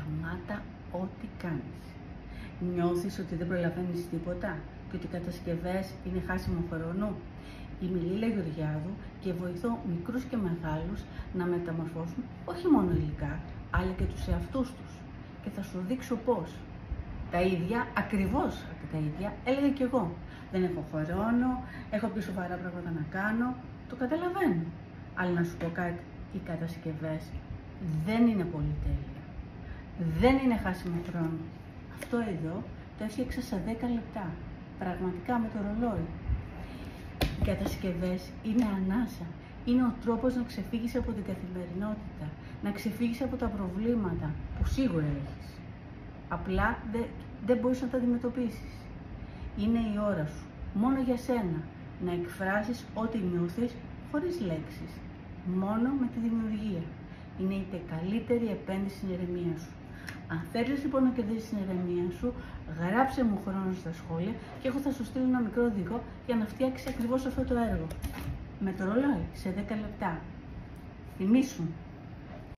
σταμάτα ό,τι κάνεις. Νιώθεις ότι δεν προλαβαίνεις τίποτα και ότι οι κατασκευές είναι χάσιμο χρόνου? Είμαι η Λίλα Γεωργιάδου και βοηθώ μικρούς και μεγάλους να μεταμορφώσουν όχι μόνο υλικά, αλλά και τους εαυτούς τους. Και θα σου δείξω πώς. Τα ίδια, ακριβώς τα ίδια, έλεγα κι εγώ. Δεν έχω χρόνο, έχω πιο σοβαρά πράγματα να κάνω, το καταλαβαίνω. Αλλά να σου πω κάτι, οι κατασκευές δεν είναι πολυτέλεια. Δεν είναι χάσιμο χρόνο. Αυτό εδώ το έφτιαξα σε 10 λεπτά, πραγματικά με το ρολόι. Οι κατασκευές είναι ανάσα. Είναι ο τρόπος να ξεφύγεις από την καθημερινότητα, να ξεφύγεις από τα προβλήματα που σίγουρα έχεις. Απλά δεν μπορείς να τα αντιμετωπίσεις. Είναι η ώρα σου, μόνο για σένα, να εκφράσεις ό,τι νιώθεις χωρίς λέξεις, μόνο με τη δημιουργία. Είναι η καλύτερη επένδυση στην ηρεμία σου. Αν θέλεις λοιπόν να κερδίσεις την ηρεμία σου, γράψε μου χρόνο στα σχόλια και εγώ θα σου στείλω ένα μικρό οδηγό για να φτιάξεις ακριβώς αυτό το έργο. Με το ρολόι, σε 10 λεπτά. Θυμήσου.